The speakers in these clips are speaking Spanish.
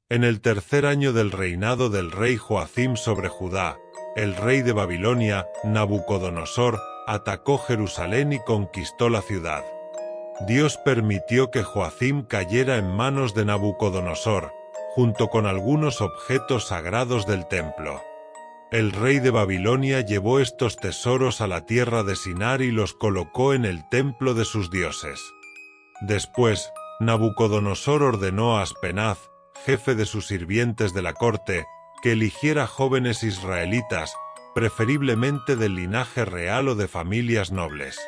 En el tercer año del reinado del rey Joacim sobre Judá, el rey de Babilonia, Nabucodonosor, atacó Jerusalén y conquistó la ciudad. Dios permitió que Joacim cayera en manos de Nabucodonosor, junto con algunos objetos sagrados del templo. El rey de Babilonia llevó estos tesoros a la tierra de Sinar y los colocó en el templo de sus dioses. Después, Nabucodonosor ordenó a Aspenaz, jefe de sus sirvientes de la corte, que eligiera jóvenes israelitas, preferiblemente del linaje real o de familias nobles.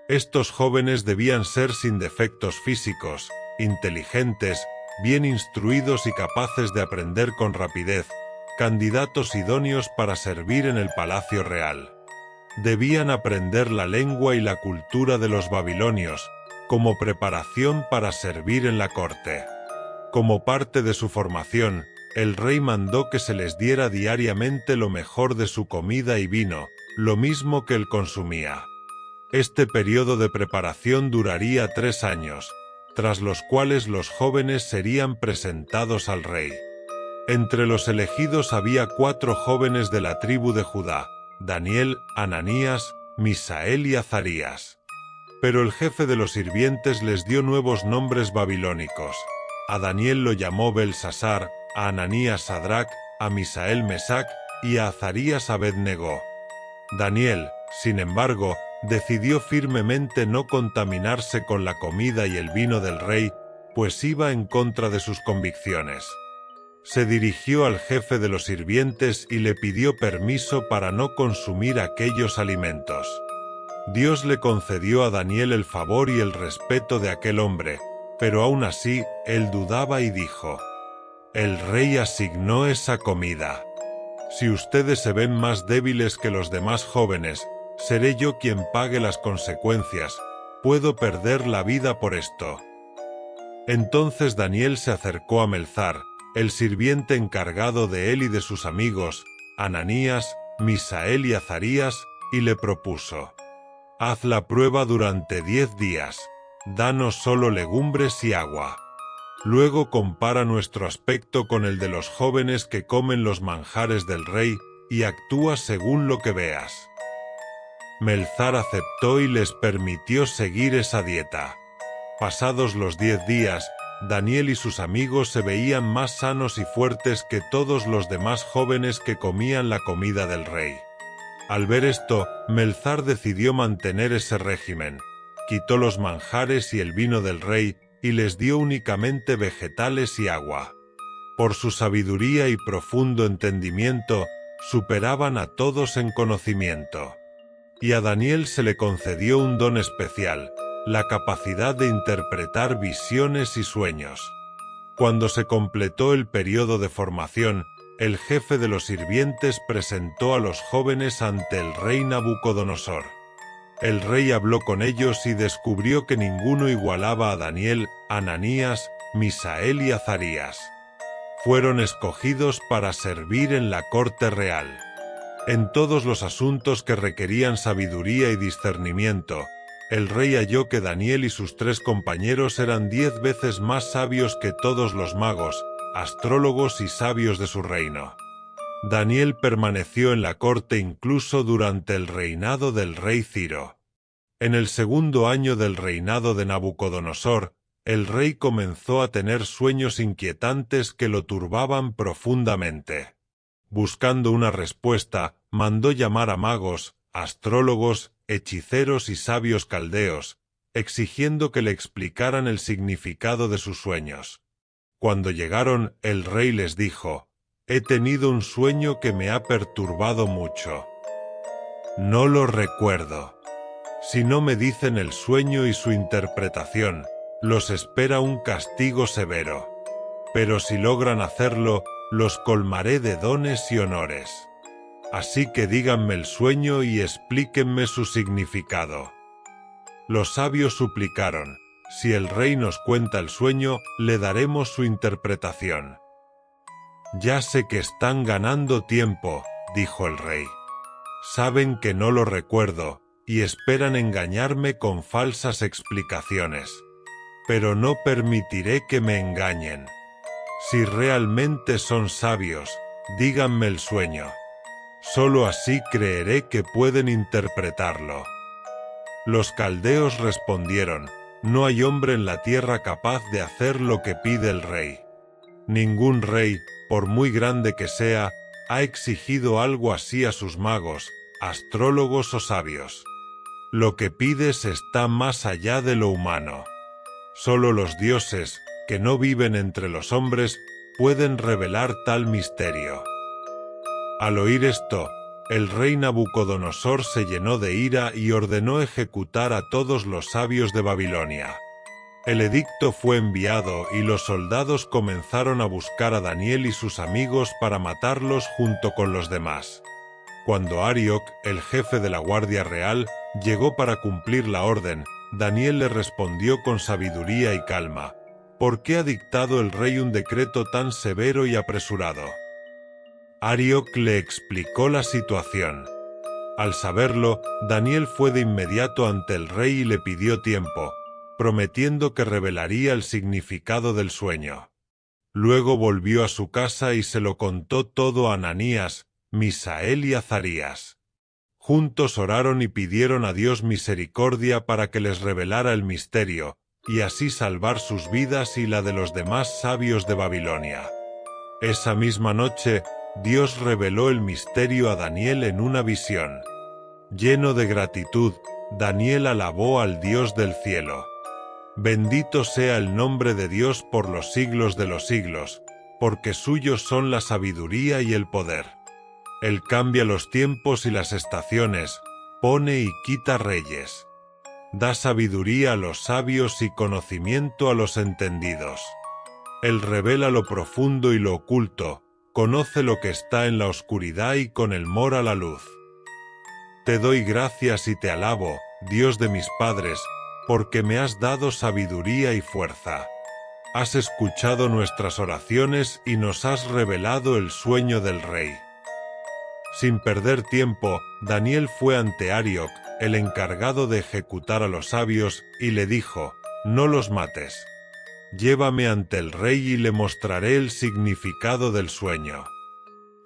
Estos jóvenes debían ser sin defectos físicos, inteligentes, bien instruidos y capaces de aprender con rapidez, candidatos idóneos para servir en el palacio real. Debían aprender la lengua y la cultura de los babilonios, como preparación para servir en la corte. Como parte de su formación, el rey mandó que se les diera diariamente lo mejor de su comida y vino, lo mismo que él consumía. Este periodo de preparación duraría 3 años, tras los cuales los jóvenes serían presentados al rey. Entre los elegidos había 4 jóvenes de la tribu de Judá: Daniel, Ananías, Misael y Azarías. Pero el jefe de los sirvientes les dio nuevos nombres babilónicos. A Daniel lo llamó Belsasar, a Ananías Sadrac, a Misael Mesac y a Azarías Abed-Negó. Daniel, sin embargo, decidió firmemente no contaminarse con la comida y el vino del rey, pues iba en contra de sus convicciones. Se dirigió al jefe de los sirvientes y le pidió permiso para no consumir aquellos alimentos. Dios le concedió a Daniel el favor y el respeto de aquel hombre, pero aún así, él dudaba y dijo: «El rey asignó esa comida. Si ustedes se ven más débiles que los demás jóvenes, seré yo quien pague las consecuencias. Puedo perder la vida por esto». Entonces Daniel se acercó a Melzar, el sirviente encargado de él y de sus amigos, Ananías, Misael y Azarías, y le propuso: «Haz la prueba durante 10 días. Danos solo legumbres y agua. Luego compara nuestro aspecto con el de los jóvenes que comen los manjares del rey, y actúa según lo que veas». Melzar aceptó y les permitió seguir esa dieta. Pasados los 10 días, Daniel y sus amigos se veían más sanos y fuertes que todos los demás jóvenes que comían la comida del rey. Al ver esto, Melzar decidió mantener ese régimen. Quitó los manjares y el vino del rey y les dio únicamente vegetales y agua. Por su sabiduría y profundo entendimiento, superaban a todos en conocimiento. Y a Daniel se le concedió un don especial: la capacidad de interpretar visiones y sueños. Cuando se completó el periodo de formación, el jefe de los sirvientes presentó a los jóvenes ante el rey Nabucodonosor. El rey habló con ellos y descubrió que ninguno igualaba a Daniel, Ananías, Misael y Azarías. Fueron escogidos para servir en la corte real. En todos los asuntos que requerían sabiduría y discernimiento, el rey halló que Daniel y sus 3 compañeros eran 10 veces más sabios que todos los magos, astrólogos y sabios de su reino. Daniel permaneció en la corte incluso durante el reinado del rey Ciro. En el segundo año del reinado de Nabucodonosor, el rey comenzó a tener sueños inquietantes que lo turbaban profundamente. Buscando una respuesta, mandó llamar a magos, astrólogos, hechiceros y sabios caldeos, exigiendo que le explicaran el significado de sus sueños. Cuando llegaron, el rey les dijo: «He tenido un sueño que me ha perturbado mucho. No lo recuerdo. Si no me dicen el sueño y su interpretación, los espera un castigo severo. Pero si logran hacerlo, los colmaré de dones y honores. Así que díganme el sueño y explíquenme su significado». Los sabios suplicaron: «Si el rey nos cuenta el sueño, le daremos su interpretación». «Ya sé que están ganando tiempo», dijo el rey. «Saben que no lo recuerdo, y esperan engañarme con falsas explicaciones. Pero no permitiré que me engañen. Si realmente son sabios, díganme el sueño. Solo así creeré que pueden interpretarlo. Los caldeos respondieron: no hay hombre en la tierra capaz de hacer lo que pide el rey. Ningún rey, por muy grande que sea, ha exigido algo así a sus magos, astrólogos o sabios. Lo que pides está más allá de lo humano. Solo los dioses, que no viven entre los hombres, pueden revelar tal misterio. Al oír esto, el rey Nabucodonosor se llenó de ira y ordenó ejecutar a todos los sabios de Babilonia. El edicto fue enviado y los soldados comenzaron a buscar a Daniel y sus amigos para matarlos junto con los demás. Cuando Arioc, el jefe de la Guardia Real, llegó para cumplir la orden, Daniel le respondió con sabiduría y calma: ¿por qué ha dictado el rey un decreto tan severo y apresurado? Arioc le explicó la situación. Al saberlo, Daniel fue de inmediato ante el rey y le pidió tiempo, prometiendo que revelaría el significado del sueño. Luego volvió a su casa y se lo contó todo a Ananías, Misael y Azarías. Juntos oraron y pidieron a Dios misericordia para que les revelara el misterio, y así salvar sus vidas y la de los demás sabios de Babilonia. Esa misma noche, Dios reveló el misterio a Daniel en una visión. Lleno de gratitud, Daniel alabó al Dios del cielo. Bendito sea el nombre de Dios por los siglos de los siglos, porque suyos son la sabiduría y el poder. Él cambia los tiempos y las estaciones, pone y quita reyes. Da sabiduría a los sabios y conocimiento a los entendidos. Él revela lo profundo y lo oculto, conoce lo que está en la oscuridad y con el mora la luz. Te doy gracias y te alabo, Dios de mis padres, porque me has dado sabiduría y fuerza. Has escuchado nuestras oraciones y nos has revelado el sueño del rey. Sin perder tiempo, Daniel fue ante Arioc, el encargado de ejecutar a los sabios, y le dijo: no los mates. Llévame ante el rey y le mostraré el significado del sueño.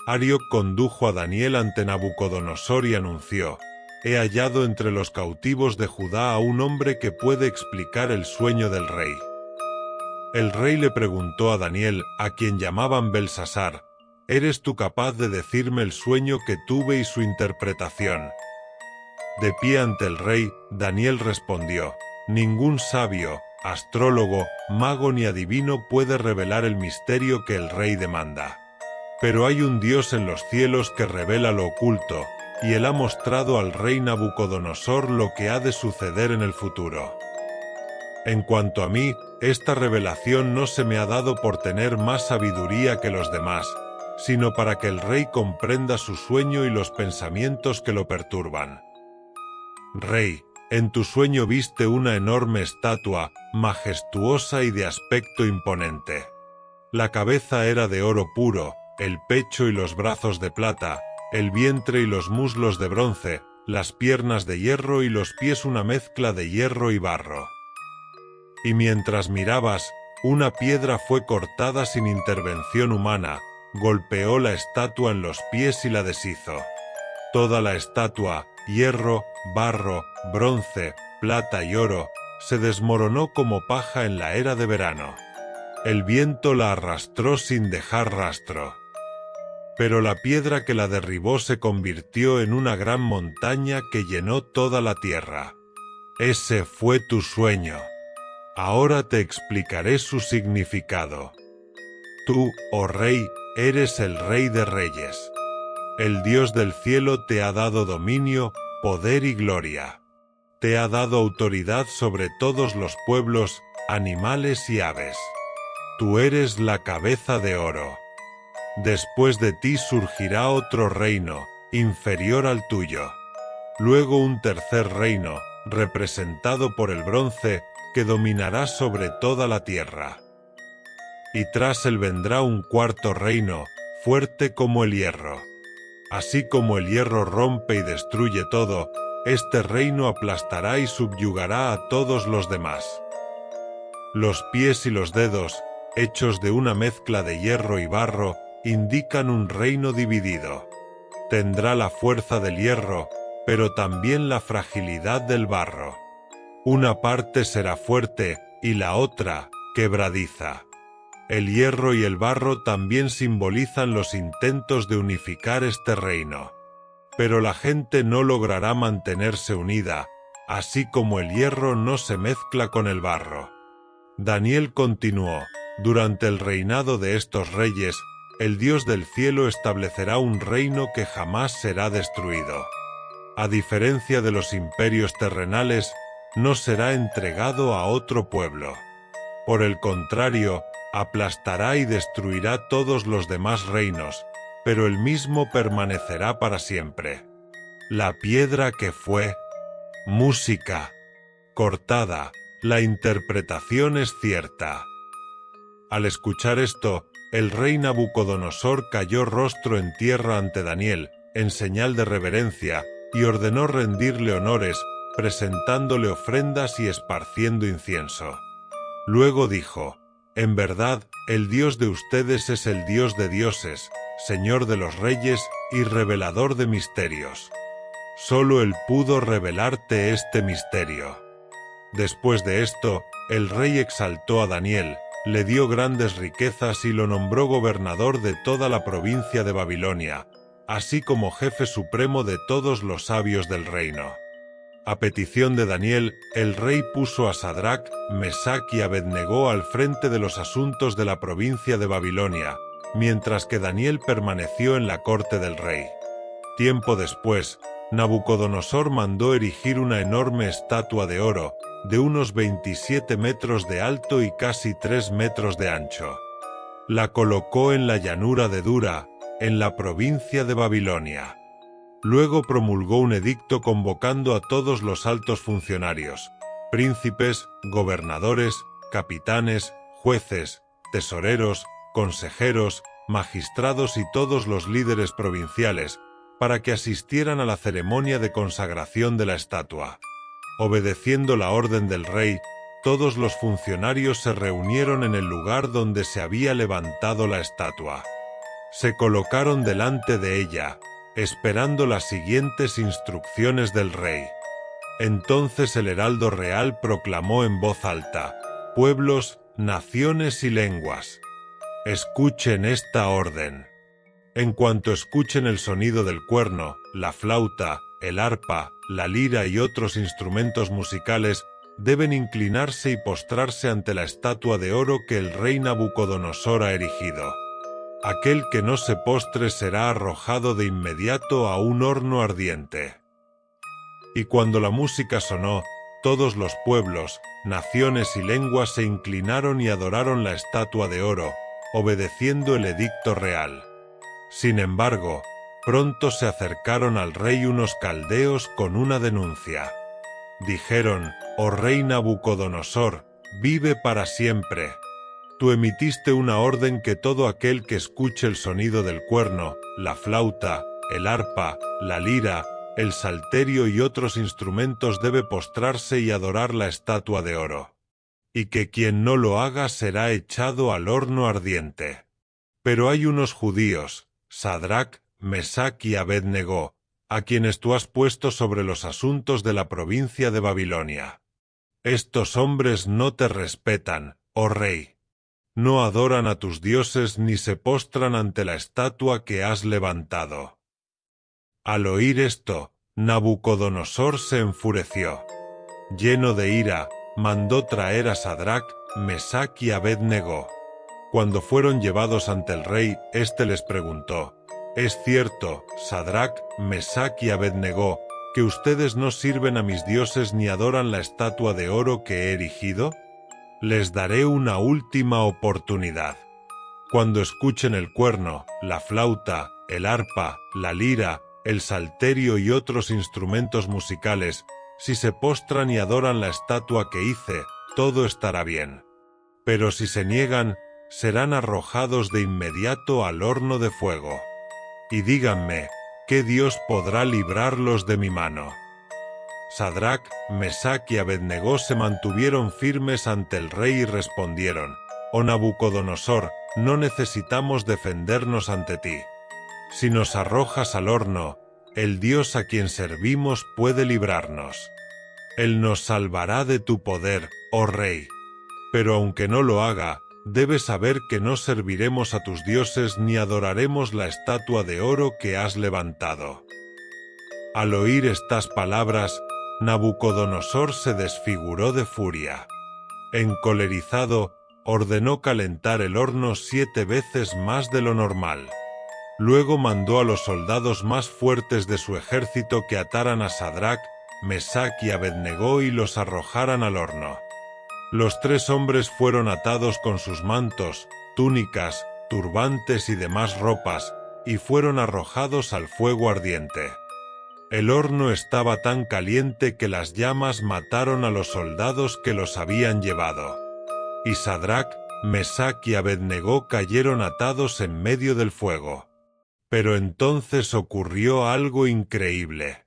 Arioc condujo a Daniel ante Nabucodonosor y anunció: he hallado entre los cautivos de Judá a un hombre que puede explicar el sueño del rey. El rey le preguntó a Daniel, a quien llamaban Belsasar: ¿eres tú capaz de decirme el sueño que tuve y su interpretación? De pie ante el rey, Daniel respondió: ningún sabio, astrólogo, mago ni adivino puede revelar el misterio que el rey demanda. Pero hay un Dios en los cielos que revela lo oculto, y él ha mostrado al rey Nabucodonosor lo que ha de suceder en el futuro. En cuanto a mí, esta revelación no se me ha dado por tener más sabiduría que los demás, sino para que el rey comprenda su sueño y los pensamientos que lo perturban. Rey, en tu sueño viste una enorme estatua, majestuosa y de aspecto imponente. La cabeza era de oro puro, el pecho y los brazos de plata, el vientre y los muslos de bronce, las piernas de hierro y los pies una mezcla de hierro y barro. Y mientras mirabas, una piedra fue cortada sin intervención humana, golpeó la estatua en los pies y la deshizo. Toda la estatua, hierro, barro, bronce, plata y oro, se desmoronó como paja en la era de verano. El viento la arrastró sin dejar rastro. Pero la piedra que la derribó se convirtió en una gran montaña que llenó toda la tierra. Ese fue tu sueño. Ahora te explicaré su significado. Tú, oh rey, eres el rey de reyes. El Dios del cielo te ha dado dominio, poder y gloria. Te ha dado autoridad sobre todos los pueblos, animales y aves. Tú eres la cabeza de oro. Después de ti surgirá otro reino, inferior al tuyo. Luego un tercer reino, representado por el bronce, que dominará sobre toda la tierra. Y tras él vendrá un cuarto reino, fuerte como el hierro. Así como el hierro rompe y destruye todo, este reino aplastará y subyugará a todos los demás. Los pies y los dedos, hechos de una mezcla de hierro y barro, indican un reino dividido. Tendrá la fuerza del hierro, pero también la fragilidad del barro. Una parte será fuerte y la otra, quebradiza. El hierro y el barro también simbolizan los intentos de unificar este reino. Pero la gente no logrará mantenerse unida, así como el hierro no se mezcla con el barro. Daniel continuó: durante el reinado de estos reyes, el Dios del cielo establecerá un reino que jamás será destruido. A diferencia de los imperios terrenales, no será entregado a otro pueblo. Por el contrario, aplastará y destruirá todos los demás reinos, pero el mismo permanecerá para siempre. La piedra que fue música cortada, la interpretación es cierta. Al escuchar esto, el rey Nabucodonosor cayó rostro en tierra ante Daniel, en señal de reverencia, y ordenó rendirle honores, presentándole ofrendas y esparciendo incienso. Luego dijo: en verdad, el Dios de ustedes es el Dios de dioses, Señor de los reyes y revelador de misterios. Solo Él pudo revelarte este misterio. Después de esto, el rey exaltó a Daniel, le dio grandes riquezas y lo nombró gobernador de toda la provincia de Babilonia, así como jefe supremo de todos los sabios del reino. A petición de Daniel, el rey puso a Sadrac, Mesac y Abednego al frente de los asuntos de la provincia de Babilonia, mientras que Daniel permaneció en la corte del rey. Tiempo después, Nabucodonosor mandó erigir una enorme estatua de oro, de unos 27 metros de alto y casi 3 metros de ancho. La colocó en la llanura de Dura, en la provincia de Babilonia. Luego promulgó un edicto convocando a todos los altos funcionarios, príncipes, gobernadores, capitanes, jueces, tesoreros, consejeros, magistrados y todos los líderes provinciales, para que asistieran a la ceremonia de consagración de la estatua. Obedeciendo la orden del rey, todos los funcionarios se reunieron en el lugar donde se había levantado la estatua. Se colocaron delante de ella, esperando las siguientes instrucciones del rey. Entonces el heraldo real proclamó en voz alta: pueblos, naciones y lenguas, escuchen esta orden. En cuanto escuchen el sonido del cuerno, la flauta, el arpa, la lira y otros instrumentos musicales, deben inclinarse y postrarse ante la estatua de oro que el rey Nabucodonosor ha erigido. Aquel que no se postre será arrojado de inmediato a un horno ardiente. Y cuando la música sonó, todos los pueblos, naciones y lenguas se inclinaron y adoraron la estatua de oro, obedeciendo el edicto real. Sin embargo, pronto se acercaron al rey unos caldeos con una denuncia. Dijeron: «Oh rey Nabucodonosor, vive para siempre. Tú emitiste una orden que todo aquel que escuche el sonido del cuerno, la flauta, el arpa, la lira, el salterio y otros instrumentos debe postrarse y adorar la estatua de oro. Y que quien no lo haga será echado al horno ardiente. Pero hay unos judíos, Sadrac, Mesac y Abednego, a quienes tú has puesto sobre los asuntos de la provincia de Babilonia. Estos hombres no te respetan, oh rey. No adoran a tus dioses ni se postran ante la estatua que has levantado». Al oír esto, Nabucodonosor se enfureció. Lleno de ira, mandó traer a Sadrac, Mesac y Abednego. Cuando fueron llevados ante el rey, éste les preguntó: «¿Es cierto, Sadrac, Mesac y Abednego, que ustedes no sirven a mis dioses ni adoran la estatua de oro que he erigido? Les daré una última oportunidad. Cuando escuchen el cuerno, la flauta, el arpa, la lira, el salterio y otros instrumentos musicales, si se postran y adoran la estatua que hice, todo estará bien. Pero si se niegan, serán arrojados de inmediato al horno de fuego. Y díganme, ¿qué Dios podrá librarlos de mi mano?». Sadrac, Mesac y Abednego se mantuvieron firmes ante el rey y respondieron: oh Nabucodonosor, no necesitamos defendernos ante ti. Si nos arrojas al horno, el Dios a quien servimos puede librarnos. Él nos salvará de tu poder, oh Rey. Pero aunque no lo haga, debes saber que no serviremos a tus dioses ni adoraremos la estatua de oro que has levantado. Al oír estas palabras, Nabucodonosor se desfiguró de furia. Encolerizado, ordenó calentar el horno 7 veces más de lo normal. Luego mandó a los soldados más fuertes de su ejército que ataran a Sadrac, Mesac y Abednego y los arrojaran al horno. Los 3 hombres fueron atados con sus mantos, túnicas, turbantes y demás ropas, y fueron arrojados al fuego ardiente. El horno estaba tan caliente que las llamas mataron a los soldados que los habían llevado. Y Sadrac, Mesac y Abednego cayeron atados en medio del fuego. Pero entonces ocurrió algo increíble.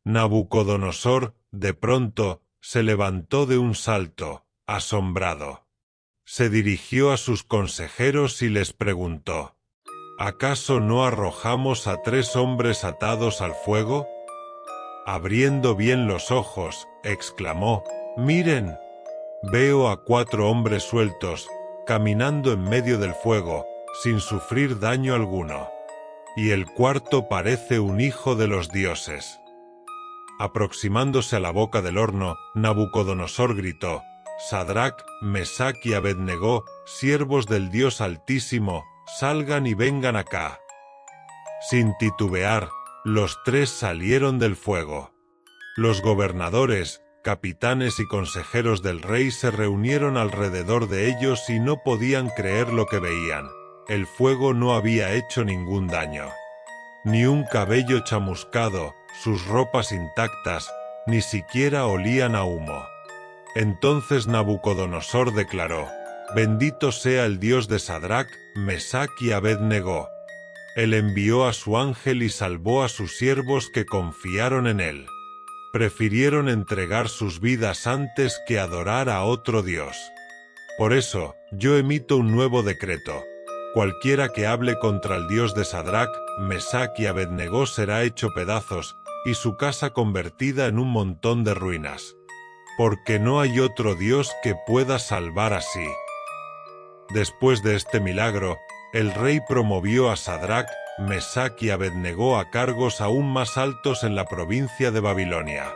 Nabucodonosor, de pronto, se levantó de un salto, asombrado. Se dirigió a sus consejeros y les preguntó: ¿acaso no arrojamos a 3 hombres atados al fuego? Abriendo bien los ojos, exclamó: «Miren, veo a 4 hombres sueltos, caminando en medio del fuego, sin sufrir daño alguno. Y el cuarto parece un hijo de los dioses». Aproximándose a la boca del horno, Nabucodonosor gritó: «Sadrac, Mesac y Abednego, siervos del Dios Altísimo, salgan y vengan acá». Sin titubear, los 3 salieron del fuego. Los gobernadores, capitanes y consejeros del rey se reunieron alrededor de ellos y no podían creer lo que veían. El fuego no había hecho ningún daño. Ni un cabello chamuscado, sus ropas intactas, ni siquiera olían a humo. Entonces Nabucodonosor declaró: «Bendito sea el Dios de Sadrac, Mesac y Abednego. Él envió a su ángel y salvó a sus siervos que confiaron en él. Prefirieron entregar sus vidas antes que adorar a otro Dios. Por eso, yo emito un nuevo decreto. Cualquiera que hable contra el Dios de Sadrac, Mesac y Abednego será hecho pedazos, y su casa convertida en un montón de ruinas. Porque no hay otro Dios que pueda salvar así». Después de este milagro, el rey promovió a Sadrac, Mesac y Abednego a cargos aún más altos en la provincia de Babilonia.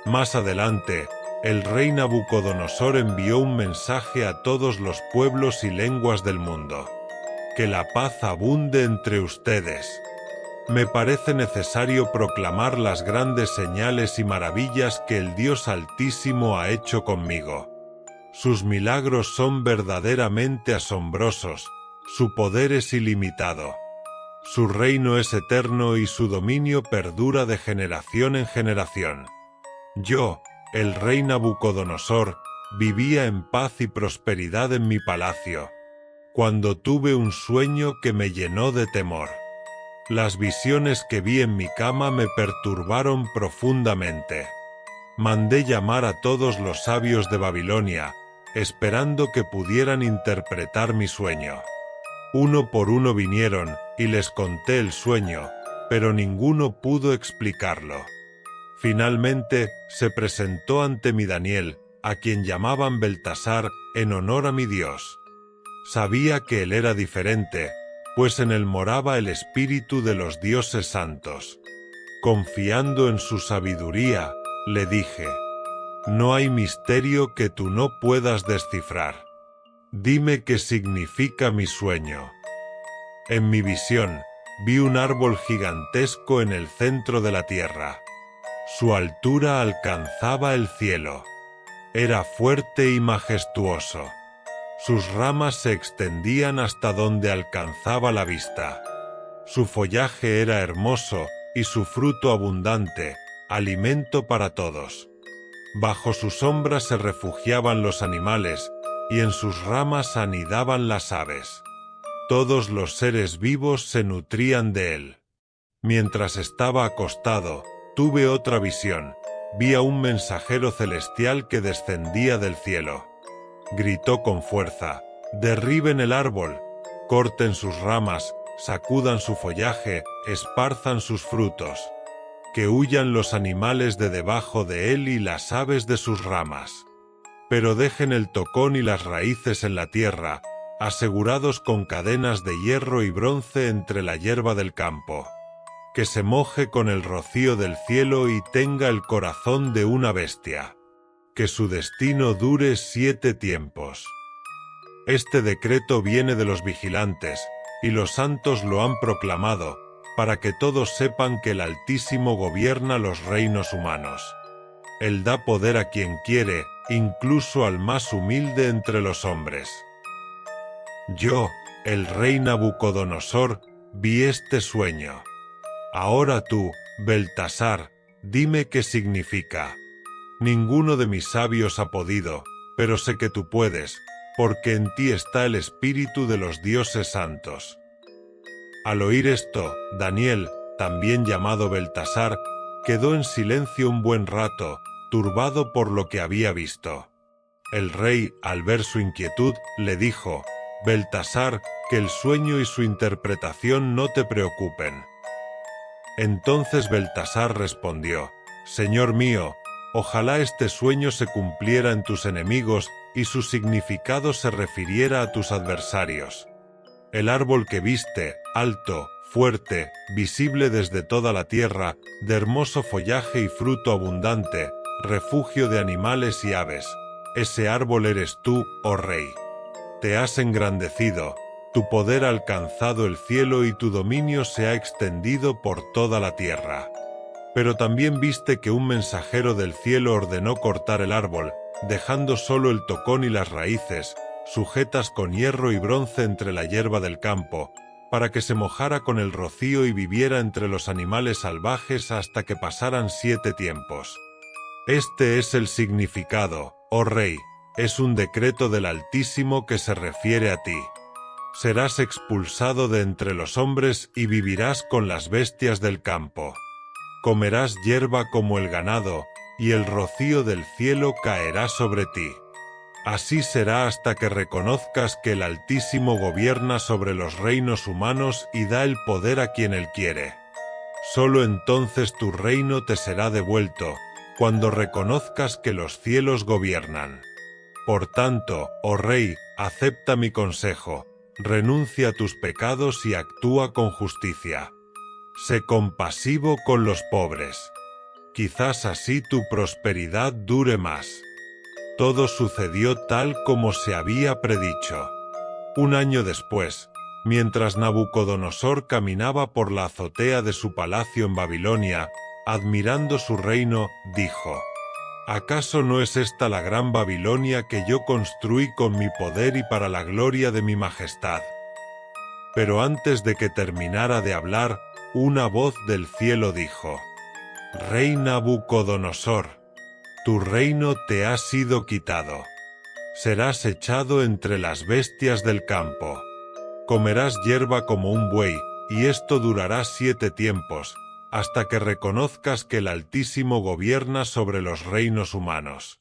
Más adelante, el rey Nabucodonosor envió un mensaje a todos los pueblos y lenguas del mundo: «Que la paz abunde entre ustedes. Me parece necesario proclamar las grandes señales y maravillas que el Dios Altísimo ha hecho conmigo. Sus milagros son verdaderamente asombrosos, su poder es ilimitado. Su reino es eterno y su dominio perdura de generación en generación. Yo, el rey Nabucodonosor, vivía en paz y prosperidad en mi palacio, cuando tuve un sueño que me llenó de temor. Las visiones que vi en mi cama me perturbaron profundamente. Mandé llamar a todos los sabios de Babilonia, esperando que pudieran interpretar mi sueño. Uno por uno vinieron, y les conté el sueño, pero ninguno pudo explicarlo. Finalmente, se presentó ante mí Daniel, a quien llamaban Beltasar, en honor a mi Dios. Sabía que él era diferente, pues en él moraba el espíritu de los dioses santos. Confiando en su sabiduría, le dije: «No hay misterio que tú no puedas descifrar. Dime qué significa mi sueño». En mi visión, vi un árbol gigantesco en el centro de la tierra. Su altura alcanzaba el cielo. Era fuerte y majestuoso. Sus ramas se extendían hasta donde alcanzaba la vista. Su follaje era hermoso y su fruto abundante, alimento para todos. Bajo su sombra se refugiaban los animales, y en sus ramas anidaban las aves. Todos los seres vivos se nutrían de él. Mientras estaba acostado, tuve otra visión. Vi a un mensajero celestial que descendía del cielo. Gritó con fuerza: derriben el árbol, corten sus ramas, sacudan su follaje, esparzan sus frutos. Que huyan los animales de debajo de él y las aves de sus ramas. Pero dejen el tocón y las raíces en la tierra, asegurados con cadenas de hierro y bronce entre la hierba del campo. Que se moje con el rocío del cielo y tenga el corazón de una bestia. Que su destino dure 7 tiempos. Este decreto viene de los vigilantes, y los santos lo han proclamado, para que todos sepan que el Altísimo gobierna los reinos humanos. Él da poder a quien quiere, incluso al más humilde entre los hombres. Yo, el rey Nabucodonosor, vi este sueño. Ahora tú, Beltasar, dime qué significa. Ninguno de mis sabios ha podido, pero sé que tú puedes, porque en ti está el espíritu de los dioses santos. Al oír esto, Daniel, también llamado Beltasar, quedó en silencio un buen rato, turbado por lo que había visto. El rey, al ver su inquietud, le dijo: Beltasar, que el sueño y su interpretación no te preocupen. Entonces Beltasar respondió: Señor mío, ojalá este sueño se cumpliera en tus enemigos y su significado se refiriera a tus adversarios. El árbol que viste, alto, fuerte, visible desde toda la tierra, de hermoso follaje y fruto abundante, refugio de animales y aves. Ese árbol eres tú, oh rey. Te has engrandecido, tu poder ha alcanzado el cielo y tu dominio se ha extendido por toda la tierra. Pero también viste que un mensajero del cielo ordenó cortar el árbol, dejando solo el tocón y las raíces, sujetas con hierro y bronce entre la hierba del campo, para que se mojara con el rocío y viviera entre los animales salvajes hasta que pasaran 7 tiempos. Este es el significado, oh rey, es un decreto del Altísimo que se refiere a ti. Serás expulsado de entre los hombres y vivirás con las bestias del campo. Comerás hierba como el ganado, y el rocío del cielo caerá sobre ti. Así será hasta que reconozcas que el Altísimo gobierna sobre los reinos humanos y da el poder a quien él quiere. Solo entonces tu reino te será devuelto, cuando reconozcas que los cielos gobiernan. Por tanto, oh rey, acepta mi consejo, renuncia a tus pecados y actúa con justicia. Sé compasivo con los pobres. Quizás así tu prosperidad dure más. Todo sucedió tal como se había predicho. Un año después, mientras Nabucodonosor caminaba por la azotea de su palacio en Babilonia, admirando su reino, dijo: ¿Acaso no es esta la gran Babilonia que yo construí con mi poder y para la gloria de mi majestad? Pero antes de que terminara de hablar, una voz del cielo dijo: Rey Nabucodonosor, tu reino te ha sido quitado. Serás echado entre las bestias del campo. Comerás hierba como un buey, y esto durará 7 tiempos, hasta que reconozcas que el Altísimo gobierna sobre los reinos humanos.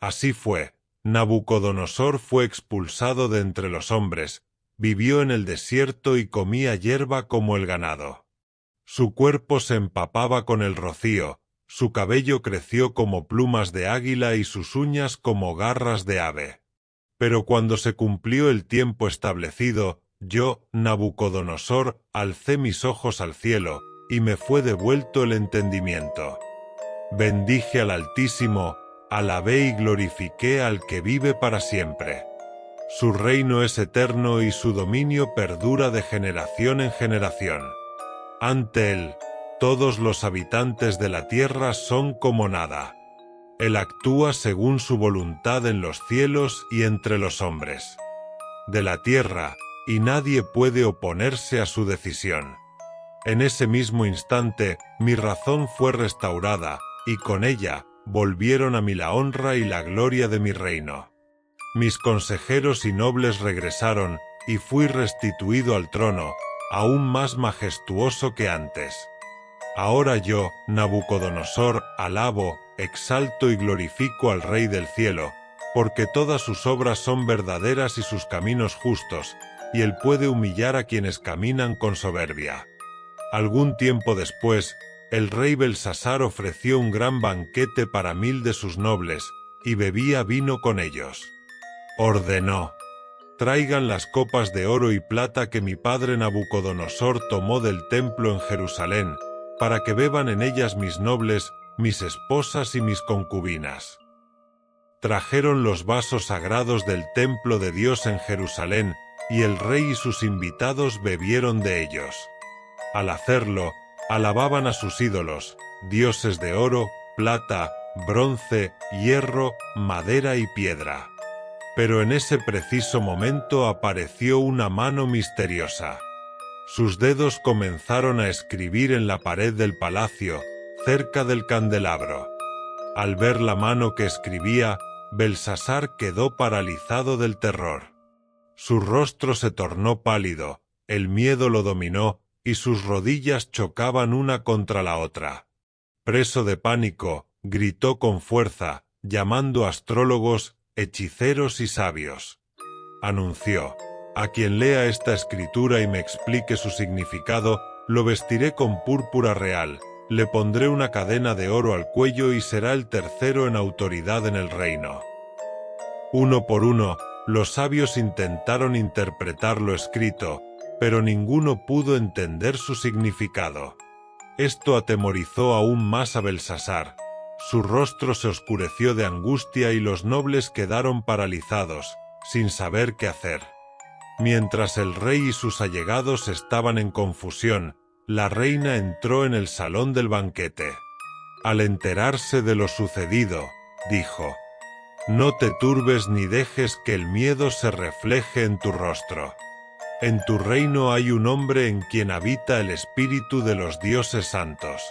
Así fue, Nabucodonosor fue expulsado de entre los hombres, vivió en el desierto y comía hierba como el ganado. Su cuerpo se empapaba con el rocío, su cabello creció como plumas de águila y sus uñas como garras de ave. Pero cuando se cumplió el tiempo establecido, yo, Nabucodonosor, alcé mis ojos al cielo, y me fue devuelto el entendimiento. Bendije al Altísimo, alabé y glorifiqué al que vive para siempre. Su reino es eterno y su dominio perdura de generación en generación. Ante él, todos los habitantes de la tierra son como nada. Él actúa según su voluntad en los cielos y entre los hombres de la tierra, y nadie puede oponerse a su decisión. En ese mismo instante, mi razón fue restaurada, y con ella, volvieron a mí la honra y la gloria de mi reino. Mis consejeros y nobles regresaron, y fui restituido al trono, aún más majestuoso que antes. Ahora yo, Nabucodonosor, alabo, exalto y glorifico al Rey del cielo, porque todas sus obras son verdaderas y sus caminos justos, y él puede humillar a quienes caminan con soberbia. Algún tiempo después, el rey Belsasar ofreció un gran banquete para 1000 de sus nobles, y bebía vino con ellos. Ordenó: traigan las copas de oro y plata que mi padre Nabucodonosor tomó del templo en Jerusalén, para que beban en ellas mis nobles, mis esposas y mis concubinas. Trajeron los vasos sagrados del templo de Dios en Jerusalén, y el rey y sus invitados bebieron de ellos. Al hacerlo, alababan a sus ídolos, dioses de oro, plata, bronce, hierro, madera y piedra. Pero en ese preciso momento apareció una mano misteriosa. Sus dedos comenzaron a escribir en la pared del palacio, cerca del candelabro. Al ver la mano que escribía, Belsasar quedó paralizado del terror. Su rostro se tornó pálido, el miedo lo dominó, y sus rodillas chocaban una contra la otra. Preso de pánico, gritó con fuerza, llamando astrólogos, hechiceros y sabios. Anunció: a quien lea esta escritura y me explique su significado, lo vestiré con púrpura real, le pondré una cadena de oro al cuello y será el tercero en autoridad en el reino. Uno por uno, los sabios intentaron interpretar lo escrito, pero ninguno pudo entender su significado. Esto atemorizó aún más a Belsasar. Su rostro se oscureció de angustia y los nobles quedaron paralizados, sin saber qué hacer. Mientras el rey y sus allegados estaban en confusión, la reina entró en el salón del banquete. Al enterarse de lo sucedido, dijo: no te turbes ni dejes que el miedo se refleje en tu rostro. En tu reino hay un hombre en quien habita el espíritu de los dioses santos.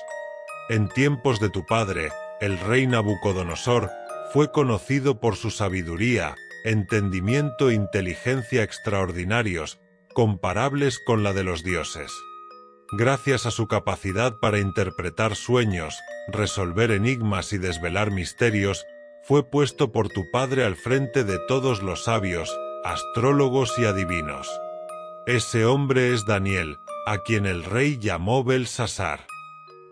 En tiempos de tu padre, el rey Nabucodonosor, fue conocido por su sabiduría, entendimiento e inteligencia extraordinarios, comparables con la de los dioses. Gracias a su capacidad para interpretar sueños, resolver enigmas y desvelar misterios, fue puesto por tu padre al frente de todos los sabios, astrólogos y adivinos. Ese hombre es Daniel, a quien el rey llamó Belsasar.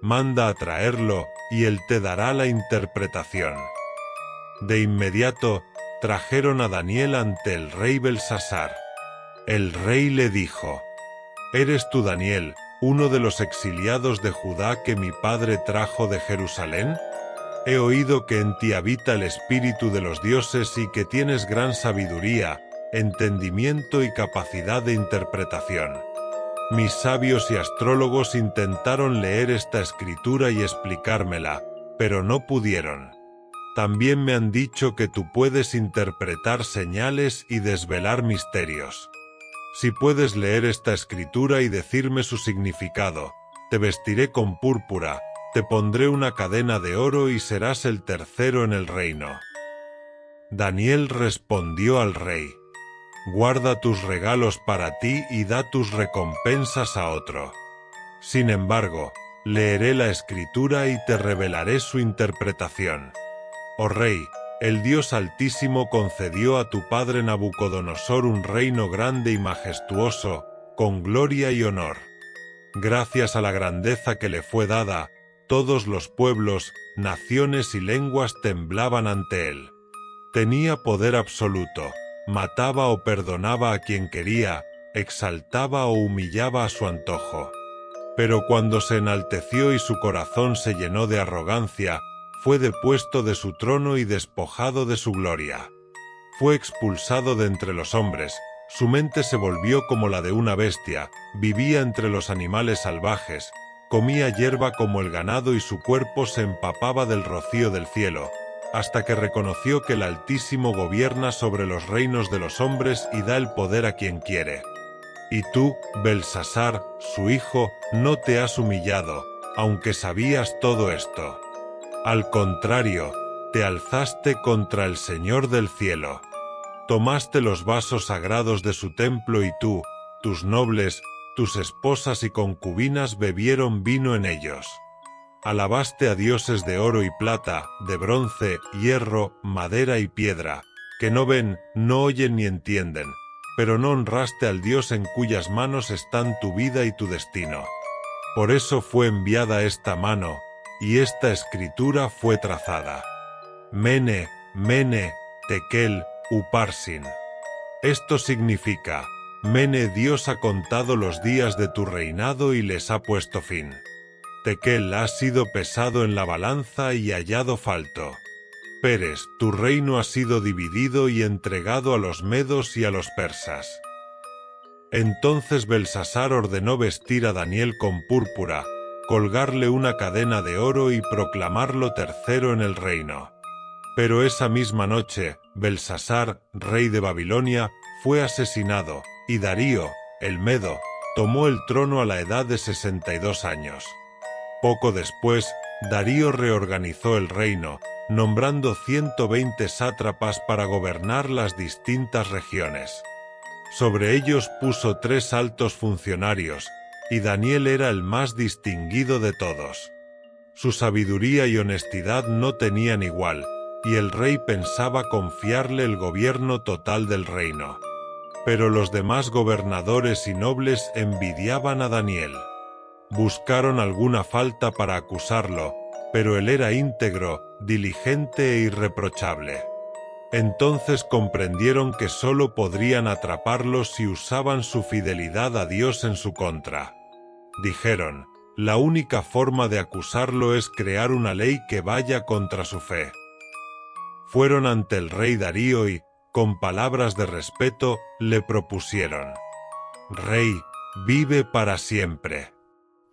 Manda a traerlo, y él te dará la interpretación. De inmediato, trajeron a Daniel ante el rey Belsasar. El rey le dijo: ¿eres tú Daniel, uno de los exiliados de Judá que mi padre trajo de Jerusalén? He oído que en ti habita el espíritu de los dioses y que tienes gran sabiduría, entendimiento y capacidad de interpretación. Mis sabios y astrólogos intentaron leer esta escritura y explicármela, pero no pudieron. También me han dicho que tú puedes interpretar señales y desvelar misterios. Si puedes leer esta escritura y decirme su significado, te vestiré con púrpura, te pondré una cadena de oro y serás el tercero en el reino. Daniel respondió al rey: guarda tus regalos para ti y da tus recompensas a otro. Sin embargo, leeré la escritura y te revelaré su interpretación. Oh rey, el Dios Altísimo concedió a tu padre Nabucodonosor un reino grande y majestuoso, con gloria y honor. Gracias a la grandeza que le fue dada, todos los pueblos, naciones y lenguas temblaban ante él. Tenía poder absoluto, mataba o perdonaba a quien quería, exaltaba o humillaba a su antojo. Pero cuando se enalteció y su corazón se llenó de arrogancia, fue depuesto de su trono y despojado de su gloria. Fue expulsado de entre los hombres, su mente se volvió como la de una bestia, vivía entre los animales salvajes, comía hierba como el ganado y su cuerpo se empapaba del rocío del cielo, hasta que reconoció que el Altísimo gobierna sobre los reinos de los hombres y da el poder a quien quiere. Y tú, Belsasar, su hijo, no te has humillado, aunque sabías todo esto. Al contrario, te alzaste contra el Señor del cielo. Tomaste los vasos sagrados de su templo y tú, tus nobles, tus esposas y concubinas bebieron vino en ellos. Alabaste a dioses de oro y plata, de bronce, hierro, madera y piedra, que no ven, no oyen ni entienden, pero no honraste al Dios en cuyas manos están tu vida y tu destino. Por eso fue enviada esta mano, y esta escritura fue trazada. Mene, Mene, Tekel, Uparsin. Esto significa, Mene, Dios ha contado los días de tu reinado y les ha puesto fin. Tekel, has sido pesado en la balanza y hallado falto. Peres, tu reino ha sido dividido y entregado a los medos y a los persas. Entonces Belsasar ordenó vestir a Daniel con púrpura, colgarle una cadena de oro y proclamarlo tercero en el reino. Pero esa misma noche, Belsasar, rey de Babilonia, fue asesinado, y Darío, el medo, tomó el trono a la edad de 62 años. Poco después, Darío reorganizó el reino, nombrando 120 sátrapas para gobernar las distintas regiones. Sobre ellos puso 3 altos funcionarios, y Daniel era el más distinguido de todos. Su sabiduría y honestidad no tenían igual, y el rey pensaba confiarle el gobierno total del reino. Pero los demás gobernadores y nobles envidiaban a Daniel. Buscaron alguna falta para acusarlo, pero él era íntegro, diligente e irreprochable. Entonces comprendieron que solo podrían atraparlo si usaban su fidelidad a Dios en su contra. Dijeron, la única forma de acusarlo es crear una ley que vaya contra su fe. Fueron ante el rey Darío y, con palabras de respeto, le propusieron: Rey, vive para siempre.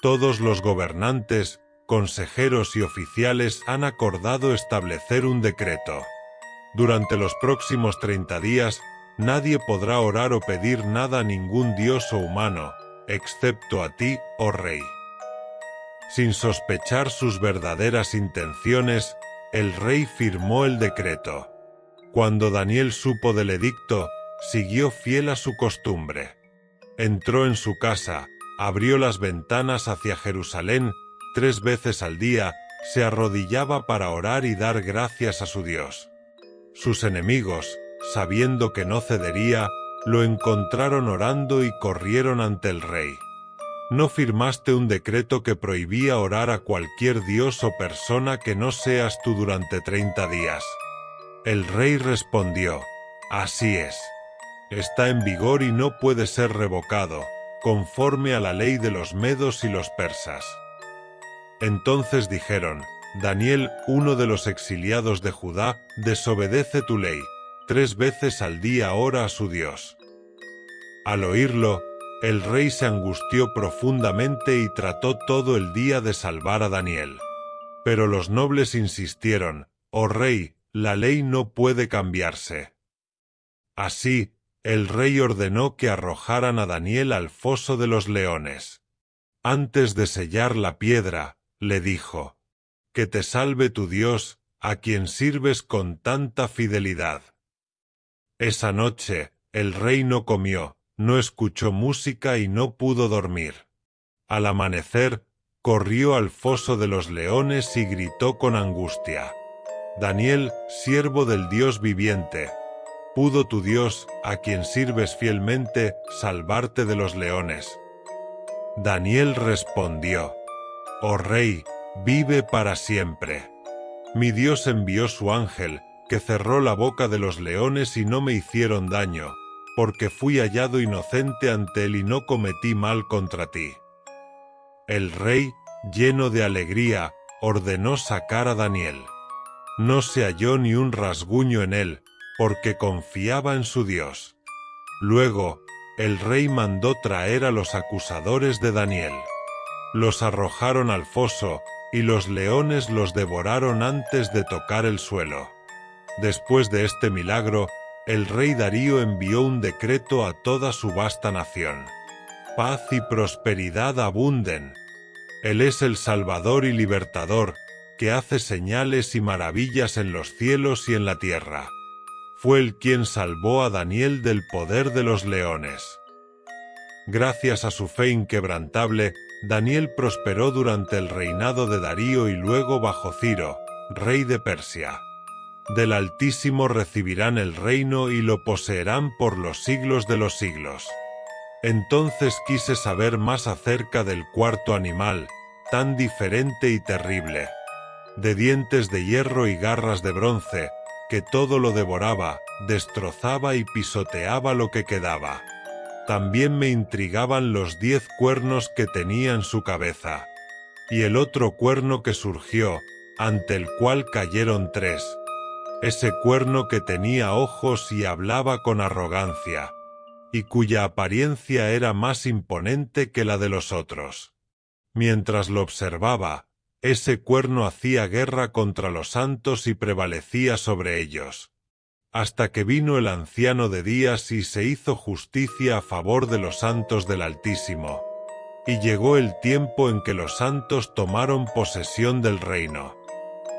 Todos los gobernantes, consejeros y oficiales han acordado establecer un decreto. Durante los próximos 30 días, nadie podrá orar o pedir nada a ningún dios o humano, excepto a ti, oh rey. Sin sospechar sus verdaderas intenciones, el rey firmó el decreto. Cuando Daniel supo del edicto, siguió fiel a su costumbre. Entró en su casa, abrió las ventanas hacia Jerusalén, 3 veces al día, se arrodillaba para orar y dar gracias a su Dios. Sus enemigos, sabiendo que no cedería, lo encontraron orando y corrieron ante el rey. ¿No firmaste un decreto que prohibía orar a cualquier dios o persona que no seas tú durante 30 días? El rey respondió: Así es. Está en vigor y no puede ser revocado, conforme a la ley de los medos y los persas. Entonces dijeron: Daniel, uno de los exiliados de Judá, desobedece tu ley, 3 veces al día ora a su Dios. Al oírlo, el rey se angustió profundamente y trató todo el día de salvar a Daniel. Pero los nobles insistieron: Oh rey, la ley no puede cambiarse. Así, el rey ordenó que arrojaran a Daniel al foso de los leones. Antes de sellar la piedra, le dijo: Que te salve tu Dios, a quien sirves con tanta fidelidad. Esa noche, el rey no comió, no escuchó música y no pudo dormir. Al amanecer, corrió al foso de los leones y gritó con angustia: Daniel, siervo del Dios viviente, ¿pudo tu Dios, a quien sirves fielmente, salvarte de los leones? Daniel respondió: Oh rey, vive para siempre. Mi Dios envió su ángel, que cerró la boca de los leones y no me hicieron daño, porque fui hallado inocente ante él y no cometí mal contra ti. El rey, lleno de alegría, ordenó sacar a Daniel. No se halló ni un rasguño en él, porque confiaba en su Dios. Luego, el rey mandó traer a los acusadores de Daniel. Los arrojaron al foso, y los leones los devoraron antes de tocar el suelo. Después de este milagro, el rey Darío envió un decreto a toda su vasta nación: Paz y prosperidad abunden. Él es el Salvador y Libertador, que hace señales y maravillas en los cielos y en la tierra. Fue él quien salvó a Daniel del poder de los leones. Gracias a su fe inquebrantable, Daniel prosperó durante el reinado de Darío y luego bajo Ciro, rey de Persia. del Altísimo recibirán el reino y lo poseerán por los siglos de los siglos. Entonces quise saber más acerca del cuarto animal, tan diferente y terrible, de dientes de hierro y garras de bronce, que todo lo devoraba, destrozaba y pisoteaba lo que quedaba. También me intrigaban los 10 cuernos que tenía en su cabeza, y el otro cuerno que surgió, ante el cual cayeron 3. Ese cuerno que tenía ojos y hablaba con arrogancia, y cuya apariencia era más imponente que la de los otros. Mientras lo observaba, ese cuerno hacía guerra contra los santos y prevalecía sobre ellos, hasta que vino el anciano de días y se hizo justicia a favor de los santos del Altísimo. Y llegó el tiempo en que los santos tomaron posesión del reino.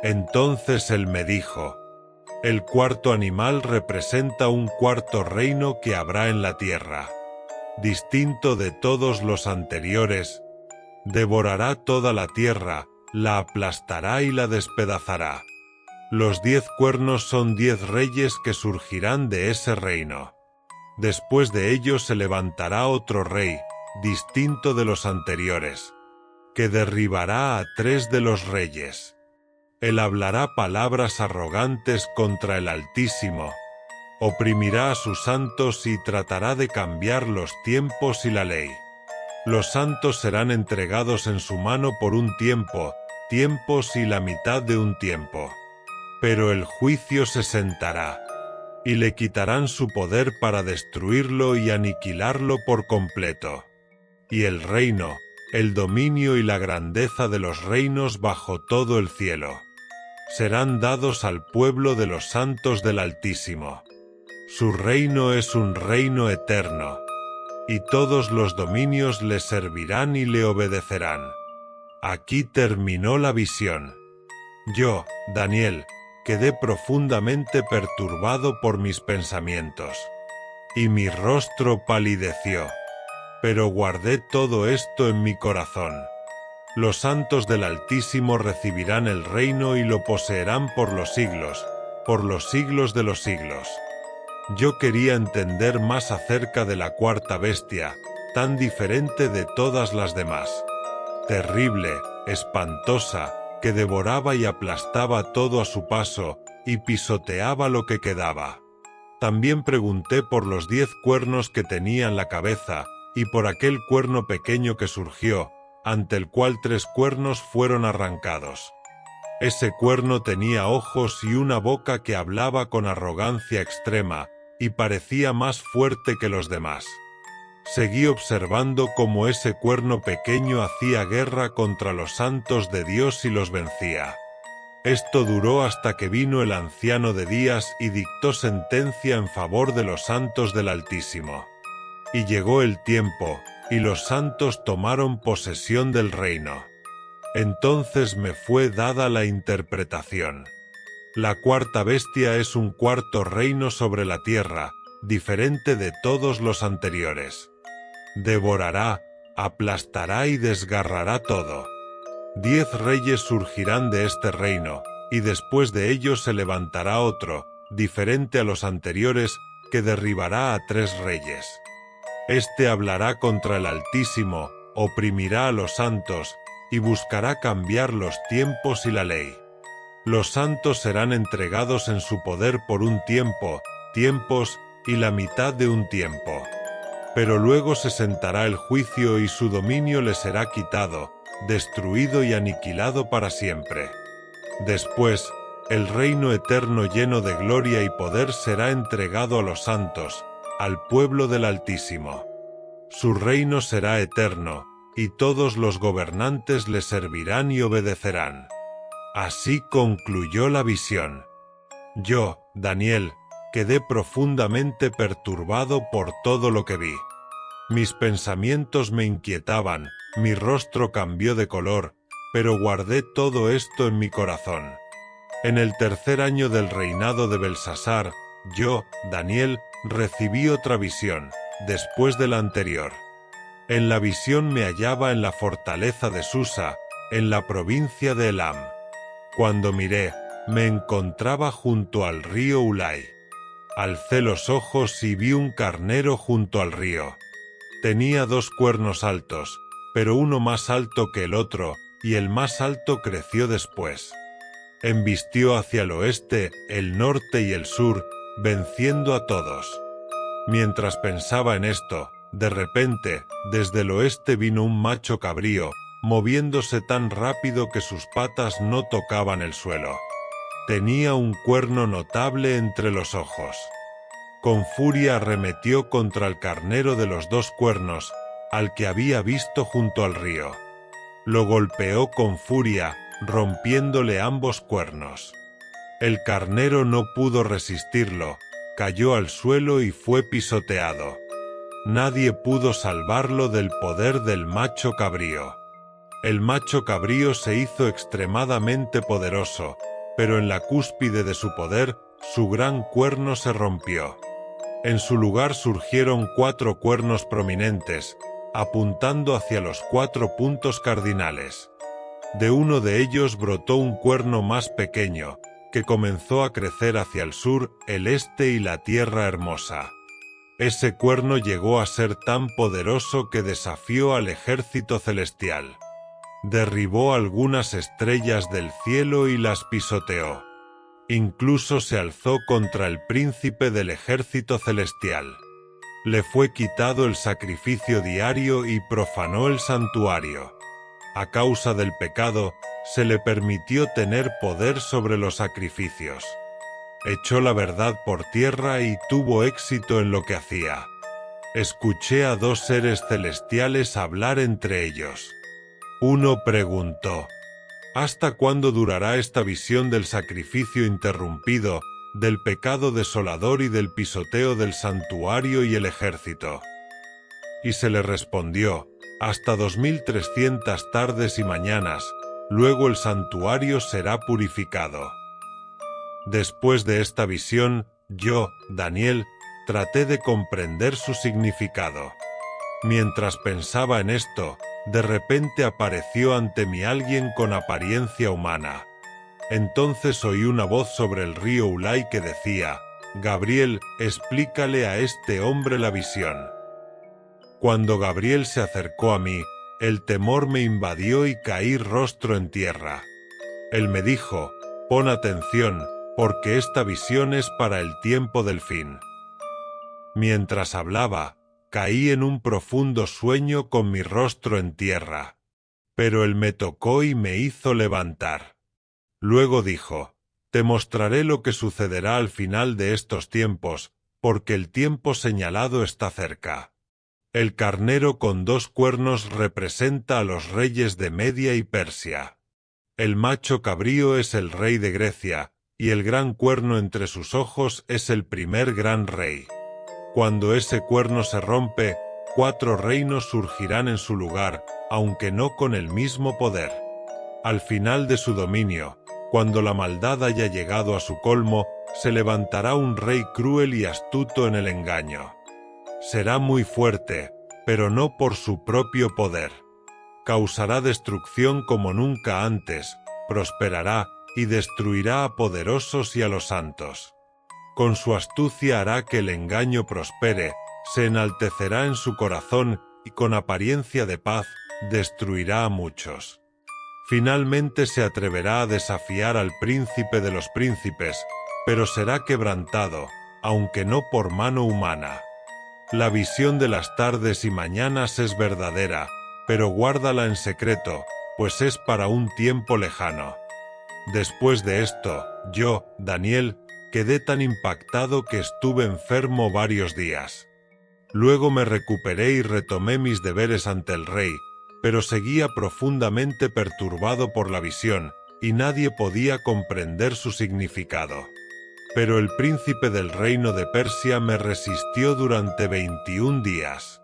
Entonces él me dijo: el cuarto animal representa un cuarto reino que habrá en la tierra, distinto de todos los anteriores. Devorará toda la tierra, la aplastará y la despedazará. Los 10 cuernos son 10 reyes que surgirán de ese reino. Después de ellos se levantará otro rey, distinto de los anteriores, que derribará a 3 de los reyes. Él hablará palabras arrogantes contra el Altísimo, oprimirá a sus santos y tratará de cambiar los tiempos y la ley. Los santos serán entregados en su mano por un tiempo, tiempos y la mitad de un tiempo. Pero el juicio se sentará, y le quitarán su poder para destruirlo y aniquilarlo por completo. Y el reino, el dominio y la grandeza de los reinos bajo todo el cielo serán dados al pueblo de los santos del Altísimo. Su reino es un reino eterno, y todos los dominios le servirán y le obedecerán. Aquí terminó la visión. Yo, Daniel, quedé profundamente perturbado por mis pensamientos, y mi rostro palideció. Pero guardé todo esto en mi corazón. Los santos del Altísimo recibirán el reino y lo poseerán por los siglos de los siglos. Yo quería entender más acerca de la cuarta bestia, tan diferente de todas las demás. Terrible, espantosa, que devoraba y aplastaba todo a su paso, y pisoteaba lo que quedaba. También pregunté por los 10 cuernos que tenía en la cabeza, y por aquel cuerno pequeño que surgió, ante el cual 3 cuernos fueron arrancados. Ese cuerno tenía ojos y una boca que hablaba con arrogancia extrema, y parecía más fuerte que los demás. Seguí observando cómo ese cuerno pequeño hacía guerra contra los santos de Dios y los vencía. Esto duró hasta que vino el anciano de días y dictó sentencia en favor de los santos del Altísimo. Y llegó el tiempo, y los santos tomaron posesión del reino. Entonces me fue dada la interpretación. La cuarta bestia es un cuarto reino sobre la tierra, diferente de todos los anteriores. Devorará, aplastará y desgarrará todo. 10 reyes surgirán de este reino, y después de ellos se levantará otro, diferente a los anteriores, que derribará a 3 reyes. Este hablará contra el Altísimo, oprimirá a los santos, y buscará cambiar los tiempos y la ley. Los santos serán entregados en su poder por un tiempo, tiempos y la mitad de un tiempo. Pero luego se sentará el juicio y su dominio le será quitado, destruido y aniquilado para siempre. Después, el reino eterno lleno de gloria y poder será entregado a los santos, al pueblo del Altísimo. Su reino será eterno, y todos los gobernantes le servirán y obedecerán. Así concluyó la visión. Yo, Daniel, quedé profundamente perturbado por todo lo que vi. Mis pensamientos me inquietaban, mi rostro cambió de color, pero guardé todo esto en mi corazón. En el 3er año del reinado de Belsasar, yo, Daniel, recibí otra visión, después de la anterior. En la visión me hallaba en la fortaleza de Susa, en la provincia de Elam. Cuando miré, me encontraba junto al río Ulai. Alcé los ojos y vi un carnero junto al río. Tenía 2 cuernos altos, pero uno más alto que el otro, y el más alto creció después. Embistió hacia el oeste, el norte y el sur, venciendo a todos. Mientras pensaba en esto, de repente, desde el oeste vino un macho cabrío, moviéndose tan rápido que sus patas no tocaban el suelo. Tenía un cuerno notable entre los ojos. Con furia arremetió contra el carnero de los 2 cuernos, al que había visto junto al río. Lo golpeó con furia, rompiéndole ambos cuernos. El carnero no pudo resistirlo, cayó al suelo y fue pisoteado. Nadie pudo salvarlo del poder del macho cabrío. El macho cabrío se hizo extremadamente poderoso, pero en la cúspide de su poder, su gran cuerno se rompió. En su lugar surgieron 4 cuernos prominentes, apuntando hacia los 4 puntos cardinales. De uno de ellos brotó un cuerno más pequeño, que comenzó a crecer hacia el sur, el este y la tierra hermosa. Ese cuerno llegó a ser tan poderoso que desafió al ejército celestial. Derribó algunas estrellas del cielo y las pisoteó. Incluso se alzó contra el príncipe del ejército celestial. Le fue quitado el sacrificio diario y profanó el santuario. A causa del pecado, se le permitió tener poder sobre los sacrificios. Echó la verdad por tierra y tuvo éxito en lo que hacía. Escuché a 2 seres celestiales hablar entre ellos. Uno preguntó: ¿hasta cuándo durará esta visión del sacrificio interrumpido, del pecado desolador y del pisoteo del santuario y el ejército? Y se le respondió: hasta 2300 tardes y mañanas, luego el santuario será purificado. Después de esta visión, yo, Daniel, traté de comprender su significado. Mientras pensaba en esto, de repente apareció ante mí alguien con apariencia humana. Entonces oí una voz sobre el río Ulai que decía: Gabriel, explícale a este hombre la visión. Cuando Gabriel se acercó a mí, el temor me invadió y caí rostro en tierra. Él me dijo: pon atención, porque esta visión es para el tiempo del fin. Mientras hablaba, caí en un profundo sueño con mi rostro en tierra. Pero él me tocó y me hizo levantar. Luego dijo: te mostraré lo que sucederá al final de estos tiempos, porque el tiempo señalado está cerca. El carnero con 2 cuernos representa a los reyes de Media y Persia. El macho cabrío es el rey de Grecia, y el gran cuerno entre sus ojos es el primer gran rey. Cuando ese cuerno se rompe, 4 reinos surgirán en su lugar, aunque no con el mismo poder. Al final de su dominio, cuando la maldad haya llegado a su colmo, se levantará un rey cruel y astuto en el engaño. Será muy fuerte, pero no por su propio poder. Causará destrucción como nunca antes, prosperará y destruirá a poderosos y a los santos. Con su astucia hará que el engaño prospere, se enaltecerá en su corazón y con apariencia de paz destruirá a muchos. Finalmente se atreverá a desafiar al príncipe de los príncipes, pero será quebrantado, aunque no por mano humana. La visión de las tardes y mañanas es verdadera, pero guárdala en secreto, pues es para un tiempo lejano. Después de esto, yo, Daniel, quedé tan impactado que estuve enfermo varios días. Luego me recuperé y retomé mis deberes ante el rey, pero seguía profundamente perturbado por la visión, y nadie podía comprender su significado. Pero el príncipe del reino de Persia me resistió durante 21 días.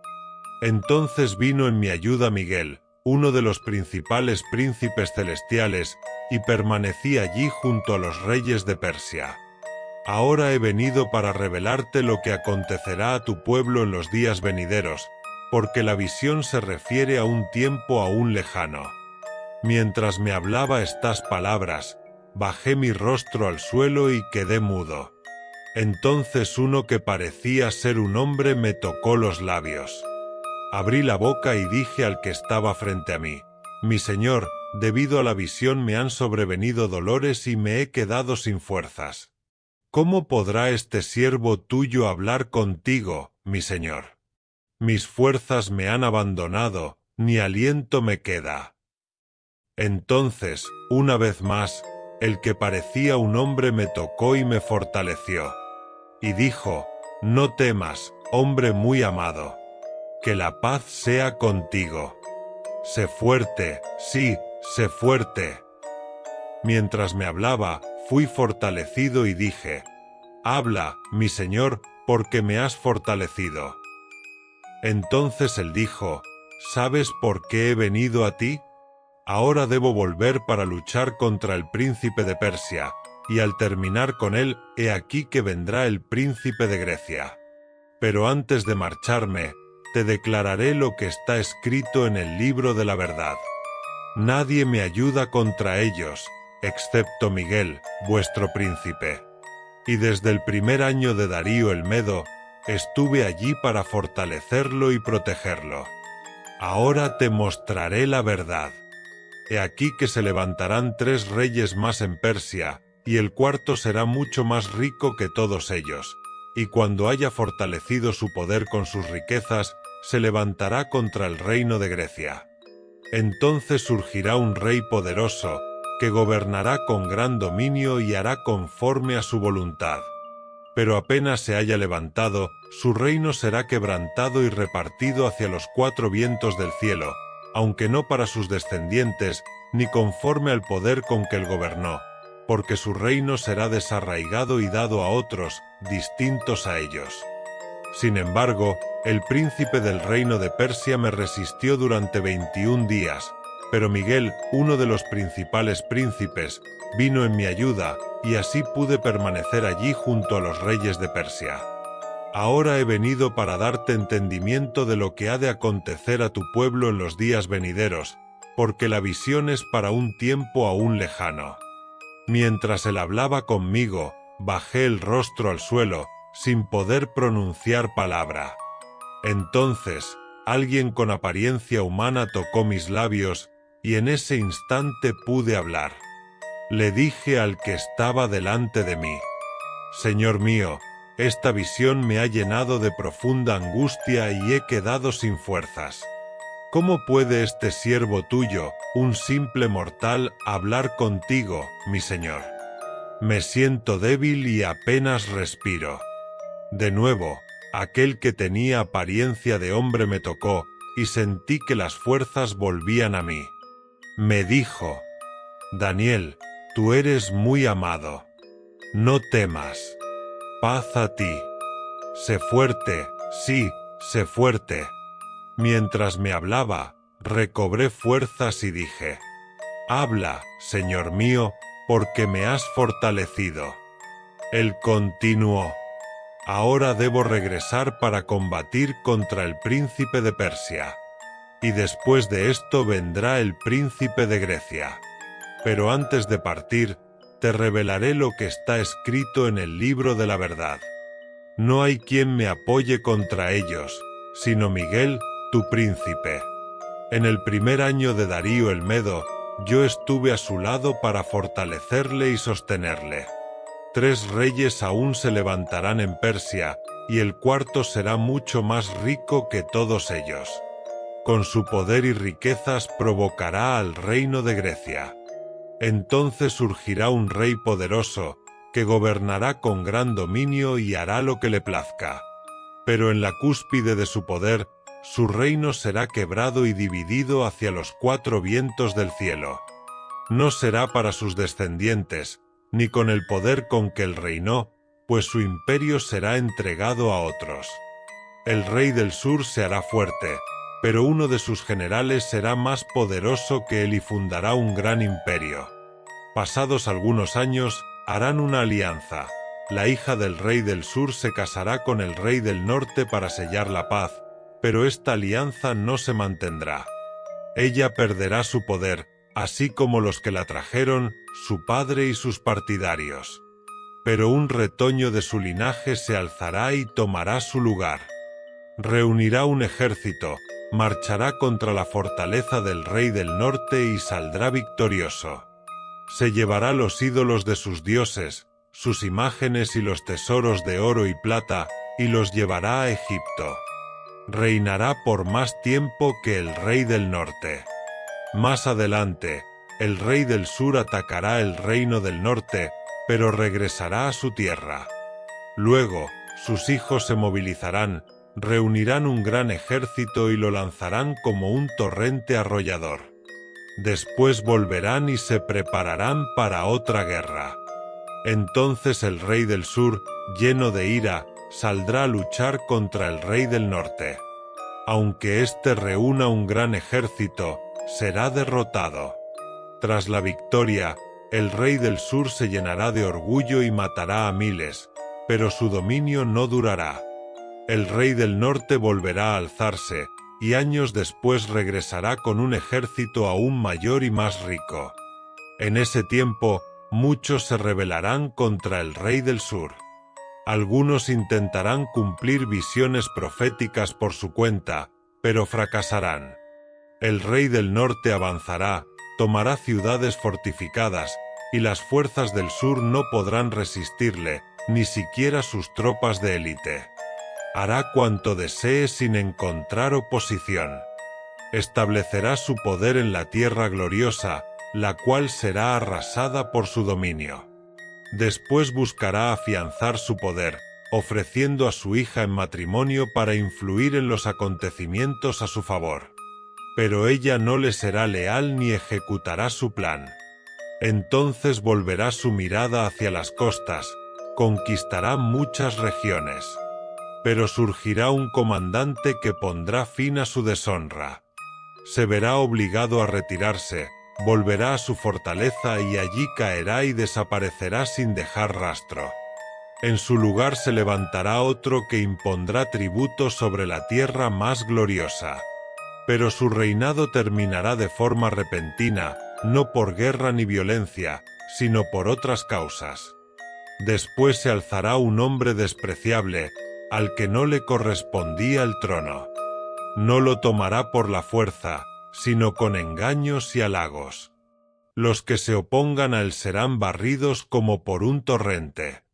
Entonces vino en mi ayuda Miguel, uno de los principales príncipes celestiales, y permanecí allí junto a los reyes de Persia. Ahora he venido para revelarte lo que acontecerá a tu pueblo en los días venideros, porque la visión se refiere a un tiempo aún lejano. Mientras me hablaba estas palabras, bajé mi rostro al suelo y quedé mudo. Entonces uno que parecía ser un hombre me tocó los labios. Abrí la boca y dije al que estaba frente a mí: Mi señor, debido a la visión me han sobrevenido dolores y me he quedado sin fuerzas. ¿Cómo podrá este siervo tuyo hablar contigo, mi señor? Mis fuerzas me han abandonado, ni aliento me queda. Entonces, una vez más, el que parecía un hombre me tocó y me fortaleció. Y dijo: No temas, hombre muy amado. Que la paz sea contigo. Sé fuerte, sí, sé fuerte. Mientras me hablaba, fui fortalecido y dije: Habla, mi señor, porque me has fortalecido. Entonces él dijo: ¿Sabes por qué he venido a ti? Ahora debo volver para luchar contra el príncipe de Persia, y al terminar con él, he aquí que vendrá el príncipe de Grecia. Pero antes de marcharme, te declararé lo que está escrito en el libro de la verdad. Nadie me ayuda contra ellos, excepto Miguel, vuestro príncipe. Y desde el primer año de Darío el Medo, estuve allí para fortalecerlo y protegerlo. Ahora te mostraré la verdad. He aquí que se levantarán 3 reyes más en Persia, y el cuarto será mucho más rico que todos ellos, y cuando haya fortalecido su poder con sus riquezas, se levantará contra el reino de Grecia. Entonces surgirá un rey poderoso, que gobernará con gran dominio y hará conforme a su voluntad. Pero apenas se haya levantado, su reino será quebrantado y repartido hacia los 4 vientos del cielo, aunque no para sus descendientes, ni conforme al poder con que él gobernó, porque su reino será desarraigado y dado a otros, distintos a ellos. Sin embargo, el príncipe del reino de Persia me resistió durante 21 días, pero Miguel, uno de los principales príncipes, vino en mi ayuda, y así pude permanecer allí junto a los reyes de Persia. Ahora he venido para darte entendimiento de lo que ha de acontecer a tu pueblo en los días venideros, porque la visión es para un tiempo aún lejano. Mientras él hablaba conmigo, bajé el rostro al suelo, sin poder pronunciar palabra. Entonces, alguien con apariencia humana tocó mis labios, y en ese instante pude hablar. Le dije al que estaba delante de mí: Señor mío, esta visión me ha llenado de profunda angustia y he quedado sin fuerzas. ¿Cómo puede este siervo tuyo, un simple mortal, hablar contigo, mi señor? Me siento débil y apenas respiro. De nuevo, aquel que tenía apariencia de hombre me tocó, y sentí que las fuerzas volvían a mí. Me dijo: Daniel, tú eres muy amado. No temas. Paz a ti. Sé fuerte, sí, sé fuerte. Mientras me hablaba, recobré fuerzas y dije: Habla, Señor mío, porque me has fortalecido. Él continuó: Ahora debo regresar para combatir contra el príncipe de Persia. Y después de esto vendrá el príncipe de Grecia. Pero antes de partir, te revelaré lo que está escrito en el libro de la verdad. No hay quien me apoye contra ellos, sino Miguel, tu príncipe. En el primer año de Darío el Medo, yo estuve a su lado para fortalecerle y sostenerle. 3 reyes aún se levantarán en Persia, y el cuarto será mucho más rico que todos ellos. Con su poder y riquezas provocará al reino de Grecia. Entonces surgirá un rey poderoso, que gobernará con gran dominio y hará lo que le plazca. Pero en la cúspide de su poder, su reino será quebrado y dividido hacia los 4 vientos del cielo. No será para sus descendientes, ni con el poder con que él reinó, pues su imperio será entregado a otros. El rey del sur se hará fuerte, pero uno de sus generales será más poderoso que él y fundará un gran imperio. Pasados algunos años, harán una alianza. La hija del rey del sur se casará con el rey del norte para sellar la paz, pero esta alianza no se mantendrá. Ella perderá su poder, así como los que la trajeron, su padre y sus partidarios. Pero un retoño de su linaje se alzará y tomará su lugar. Reunirá un ejército, marchará contra la fortaleza del rey del norte y saldrá victorioso. Se llevará los ídolos de sus dioses, sus imágenes y los tesoros de oro y plata, y los llevará a Egipto. Reinará por más tiempo que el rey del norte. Más adelante, el rey del sur atacará el reino del norte, pero regresará a su tierra. Luego, sus hijos se movilizarán, reunirán un gran ejército y lo lanzarán como un torrente arrollador. Después volverán y se prepararán para otra guerra. Entonces el rey del sur, lleno de ira, saldrá a luchar contra el rey del norte. Aunque éste reúna un gran ejército, será derrotado. Tras la victoria, el rey del sur se llenará de orgullo y matará a miles, pero su dominio no durará. El rey del norte volverá a alzarse, y años después regresará con un ejército aún mayor y más rico. En ese tiempo, muchos se rebelarán contra el rey del sur. Algunos intentarán cumplir visiones proféticas por su cuenta, pero fracasarán. El rey del norte avanzará, tomará ciudades fortificadas, y las fuerzas del sur no podrán resistirle, ni siquiera sus tropas de élite. Hará cuanto desee sin encontrar oposición. Establecerá su poder en la tierra gloriosa, la cual será arrasada por su dominio. Después buscará afianzar su poder, ofreciendo a su hija en matrimonio para influir en los acontecimientos a su favor. Pero ella no le será leal ni ejecutará su plan. Entonces volverá su mirada hacia las costas, conquistará muchas regiones. Pero surgirá un comandante que pondrá fin a su deshonra. Se verá obligado a retirarse, volverá a su fortaleza y allí caerá y desaparecerá sin dejar rastro. En su lugar se levantará otro que impondrá tributo sobre la tierra más gloriosa. Pero su reinado terminará de forma repentina, no por guerra ni violencia, sino por otras causas. Después se alzará un hombre despreciable, al que no le correspondía el trono. No lo tomará por la fuerza, sino con engaños y halagos. Los que se opongan a él serán barridos como por un torrente.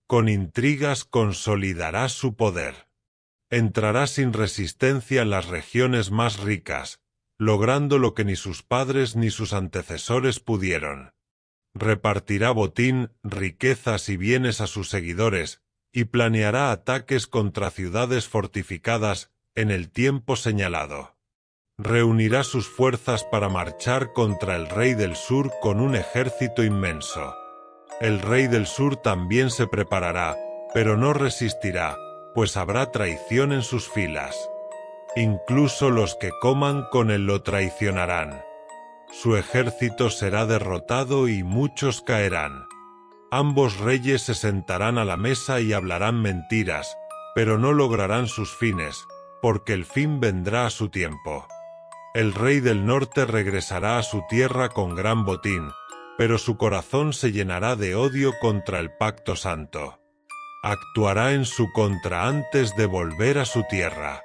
Con intrigas consolidará su poder. Entrará sin resistencia en las regiones más ricas, logrando lo que ni sus padres ni sus antecesores pudieron. Repartirá botín, riquezas y bienes a sus seguidores, y planeará ataques contra ciudades fortificadas en el tiempo señalado. Reunirá sus fuerzas para marchar contra el rey del sur con un ejército inmenso. El rey del sur también se preparará, pero no resistirá, pues habrá traición en sus filas. Incluso los que coman con él lo traicionarán. Su ejército será derrotado y muchos caerán. Ambos reyes se sentarán a la mesa y hablarán mentiras, pero no lograrán sus fines, porque el fin vendrá a su tiempo. El rey del norte regresará a su tierra con gran botín, pero su corazón se llenará de odio contra el pacto santo. Actuará en su contra antes de volver a su tierra.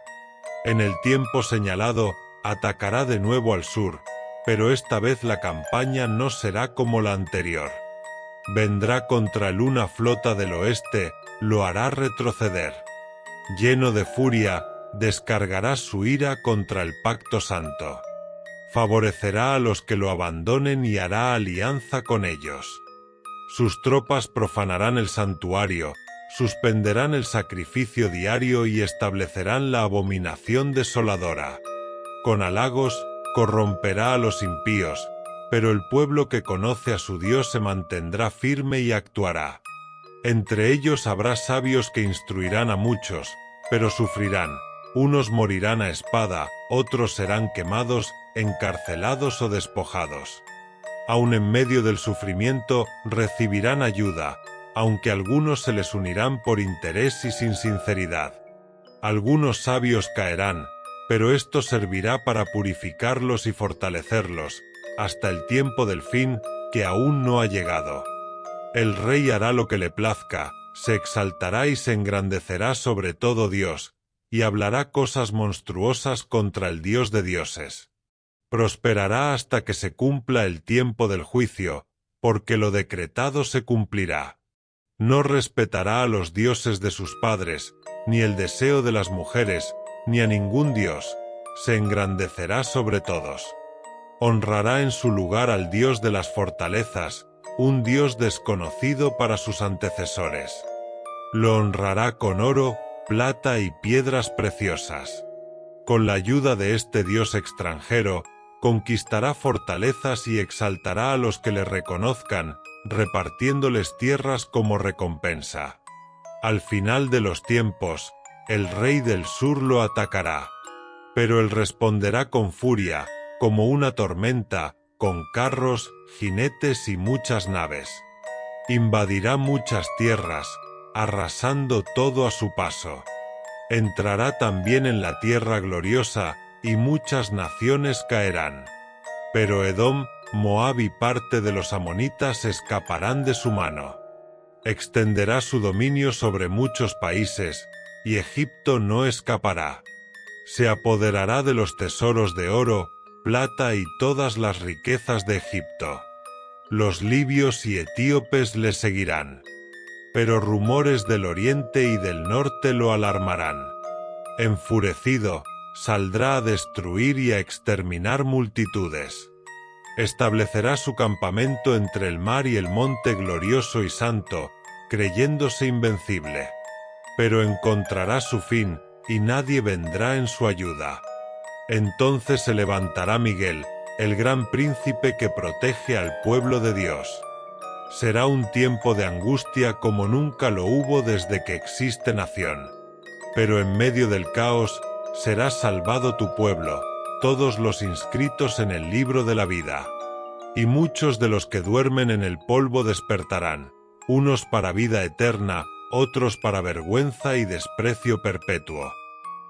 En el tiempo señalado, atacará de nuevo al sur, pero esta vez la campaña no será como la anterior. Vendrá contra él una flota del oeste, lo hará retroceder. Lleno de furia, descargará su ira contra el pacto santo. Favorecerá a los que lo abandonen y hará alianza con ellos. Sus tropas profanarán el santuario, suspenderán el sacrificio diario y establecerán la abominación desoladora. Con halagos, corromperá a los impíos, pero el pueblo que conoce a su Dios se mantendrá firme y actuará. Entre ellos habrá sabios que instruirán a muchos, pero sufrirán. Unos morirán a espada, otros serán quemados, encarcelados o despojados. Aun en medio del sufrimiento, recibirán ayuda, aunque algunos se les unirán por interés y sin sinceridad. Algunos sabios caerán, pero esto servirá para purificarlos y fortalecerlos, hasta el tiempo del fin, que aún no ha llegado. El rey hará lo que le plazca, se exaltará y se engrandecerá sobre todo Dios, y hablará cosas monstruosas contra el Dios de dioses. Prosperará hasta que se cumpla el tiempo del juicio, porque lo decretado se cumplirá. No respetará a los dioses de sus padres, ni el deseo de las mujeres, ni a ningún dios, se engrandecerá sobre todos. Honrará en su lugar al Dios de las fortalezas, un Dios desconocido para sus antecesores. Lo honrará con oro, plata y piedras preciosas. Con la ayuda de este Dios extranjero, conquistará fortalezas y exaltará a los que le reconozcan, repartiéndoles tierras como recompensa. Al final de los tiempos, el rey del sur lo atacará. Pero él responderá con furia, como una tormenta, con carros, jinetes y muchas naves. Invadirá muchas tierras, arrasando todo a su paso. Entrará también en la tierra gloriosa, y muchas naciones caerán. Pero Edom, Moab y parte de los amonitas escaparán de su mano. Extenderá su dominio sobre muchos países, y Egipto no escapará. Se apoderará de los tesoros de oro, plata y todas las riquezas de Egipto. Los libios y etíopes le seguirán. Pero rumores del oriente y del norte lo alarmarán. Enfurecido, saldrá a destruir y a exterminar multitudes. Establecerá su campamento entre el mar y el monte glorioso y santo, creyéndose invencible. Pero encontrará su fin, y nadie vendrá en su ayuda. Entonces se levantará Miguel, el gran príncipe que protege al pueblo de Dios. Será un tiempo de angustia como nunca lo hubo desde que existe nación. Pero en medio del caos, será salvado tu pueblo, todos los inscritos en el libro de la vida. Y muchos de los que duermen en el polvo despertarán, unos para vida eterna, otros para vergüenza y desprecio perpetuo.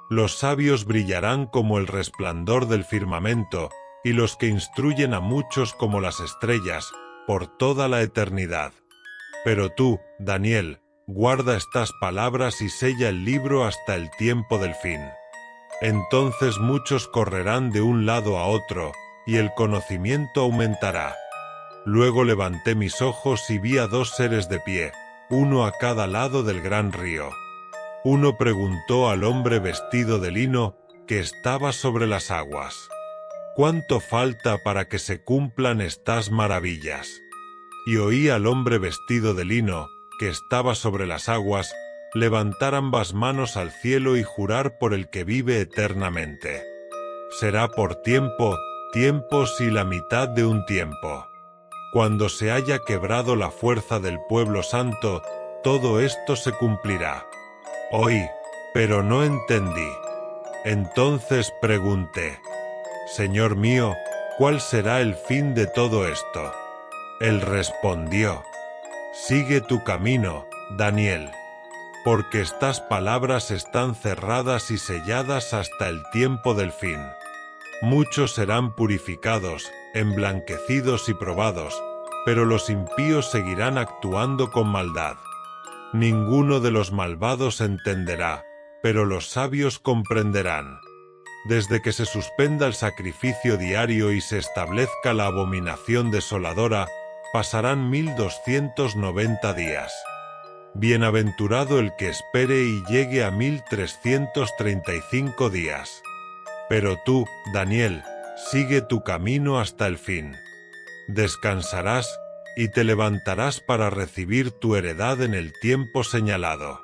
Los sabios brillarán como el resplandor del firmamento, y los que instruyen a muchos como las estrellas, por toda la eternidad. Pero tú, Daniel, guarda estas palabras y sella el libro hasta el tiempo del fin. Entonces muchos correrán de un lado a otro, y el conocimiento aumentará. Luego levanté mis ojos y vi a dos seres de pie, uno a cada lado del gran río. Uno preguntó al hombre vestido de lino, que estaba sobre las aguas: ¿cuánto falta para que se cumplan estas maravillas? Y oí al hombre vestido de lino, que estaba sobre las aguas, levantar ambas manos al cielo y jurar por el que vive eternamente. Será por tiempos y la mitad de un tiempo. Cuando se haya quebrado la fuerza del pueblo santo, todo esto se cumplirá. Oí, pero no entendí. Entonces pregunté: Señor mío, ¿cuál será el fin de todo esto? Él respondió: sigue tu camino, Daniel, porque estas palabras están cerradas y selladas hasta el tiempo del fin. Muchos serán purificados, emblanquecidos y probados, pero los impíos seguirán actuando con maldad. Ninguno de los malvados entenderá, pero los sabios comprenderán. Desde que se suspenda el sacrificio diario y se establezca la abominación desoladora, pasarán 1290 días. Bienaventurado el que espere y llegue a 1335 días. Pero tú, Daniel, sigue tu camino hasta el fin. Descansarás, y te levantarás para recibir tu heredad en el tiempo señalado.